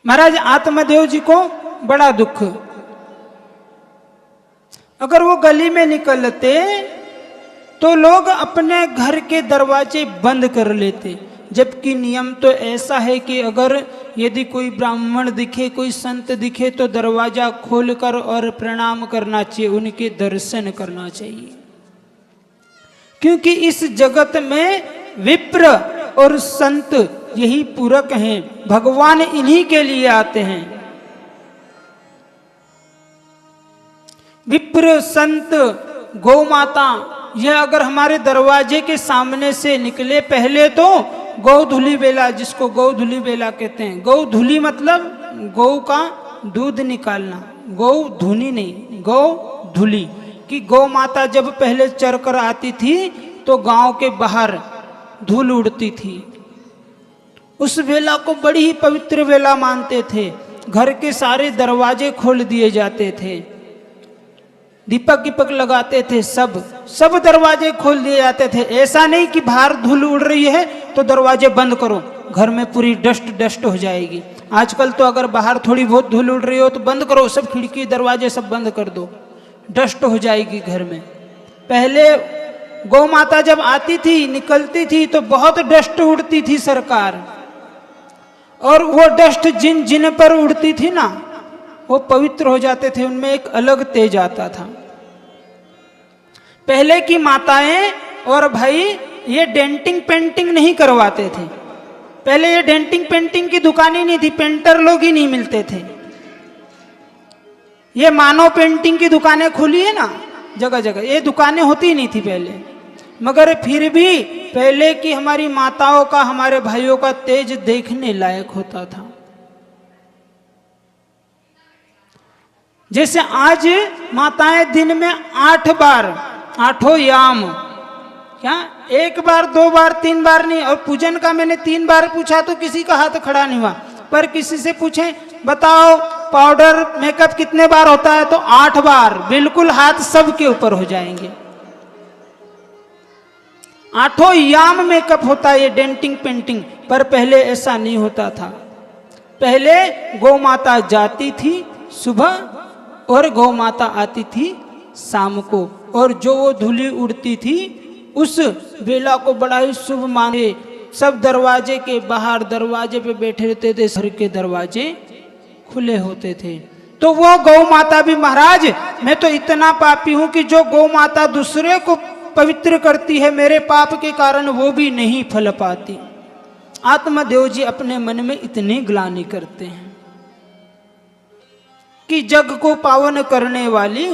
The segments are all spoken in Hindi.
महाराज आत्मदेव जी को बड़ा दुख, अगर वो गली में निकलते तो लोग अपने घर के दरवाजे बंद कर लेते, जबकि नियम तो ऐसा है कि अगर यदि कोई ब्राह्मण दिखे, कोई संत दिखे तो दरवाजा खोलकर और प्रणाम करना चाहिए, उनके दर्शन करना चाहिए। क्योंकि इस जगत में विप्र और संत यही पूरक हैं, भगवान इन्हीं के लिए आते हैं। विप्र, संत, गौ माता, यह अगर हमारे दरवाजे के सामने से निकले, पहले तो गौधुली बेला, जिसको गौधुली बेला कहते हैं, गौधुली मतलब गौ का दूध निकालना, गौ धुनी नहीं, गौ धुली, कि गौ माता जब पहले चर कर आती थी तो गांव के बाहर धूल उड़ती थी। उस वेला को बड़ी ही पवित्र वेला मानते थे, घर के सारे दरवाजे खोल दिए जाते थे, दीपक दीपक लगाते थे, सब दरवाजे खोल दिए जाते थे। ऐसा नहीं कि बाहर धूल उड़ रही है तो दरवाजे बंद करो, घर में पूरी डस्ट हो जाएगी। आजकल तो अगर बाहर थोड़ी बहुत धूल उड़ रही हो तो बंद करो, सब खिड़की दरवाजे सब बंद कर दो, डस्ट हो जाएगी घर में। पहले गौ माता जब आती थी, निकलती थी तो बहुत डस्ट उड़ती थी सरकार, और वो डस्ट जिन जिन पर उड़ती थी ना, वो पवित्र हो जाते थे, उनमें एक अलग तेज आता था। पहले की माताएं और भाई ये डेंटिंग पेंटिंग नहीं करवाते थे, पहले ये डेंटिंग पेंटिंग की दुकानें नहीं थी, पेंटर लोग ही नहीं मिलते थे। ये मानव पेंटिंग की दुकानें खुली है ना जगह जगह, ये दुकानें होती नहीं थी पहले, मगर फिर भी पहले की हमारी माताओं का, हमारे भाइयों का तेज देखने लायक होता था। जैसे आज माताएं दिन में 8 बार, 8 याम, क्या 1 बार 2 बार 3 बार नहीं, और पूजन का मैंने 3 बार पूछा तो किसी का हाथ खड़ा नहीं हुआ, पर किसी से पूछें बताओ पाउडर मेकअप कितने बार होता है तो 8 बार, बिल्कुल हाथ सबके ऊपर हो जाएंगे। 8 याम मेकअप होता है ये डेंटिंग पेंटिंग, पर पहले ऐसा नहीं होता था। पहले गौ माता जाती थी सुबह और गौ माता आती थी शाम को, और जो वो धूली उड़ती थी उस बेला को बड़ा ही शुभ माने। सब दरवाजे के बाहर दरवाजे पे बैठे रहते थे, घर के दरवाजे खुले होते थे। तो वो गौ माता भी, महाराज मैं तो इतना पापी हूं कि जो गौ माता दूसरे को पवित्र करती है, मेरे पाप के कारण वो भी नहीं फल पाती। आत्मदेव जी अपने मन में इतनी ग्लानि करते हैं कि जग को पावन करने वाली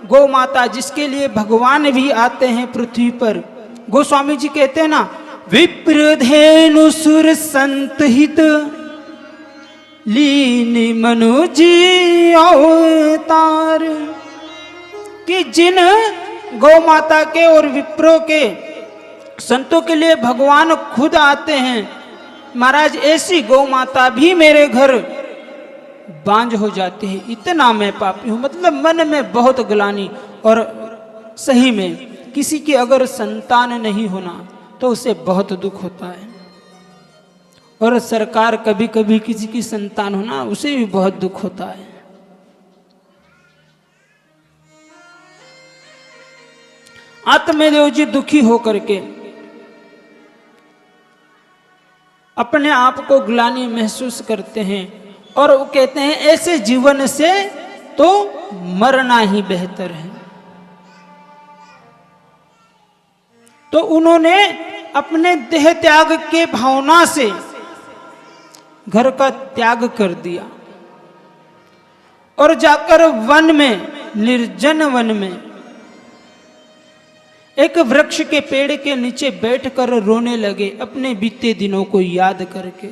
गौ माता, जिसके लिए भगवान भी आते हैं पृथ्वी पर। गोस्वामी जी कहते हैं ना, विप्रधेनु सुर संत हित लीनी मनुजी अवतार, कि जिन गौ माता के और विप्रों के संतों के लिए भगवान खुद आते हैं, महाराज ऐसी गौ माता भी मेरे घर बांझ हो जाती है, इतना मैं पापी हूं। मतलब मन में बहुत ग्लानि, और सही में किसी की अगर संतान नहीं होना तो उसे बहुत दुख होता है, और सरकार कभी कभी किसी की संतान होना उसे भी बहुत दुख होता है। आत्मदेव जी दुखी होकर के अपने आप को ग्लानि महसूस करते हैं, और वो कहते हैं ऐसे जीवन से तो मरना ही बेहतर है। तो उन्होंने अपने देह त्याग के भावना से घर का त्याग कर दिया, और जाकर वन में, निर्जन वन में एक वृक्ष के पेड़ के नीचे बैठकर रोने लगे, अपने बीते दिनों को याद करके।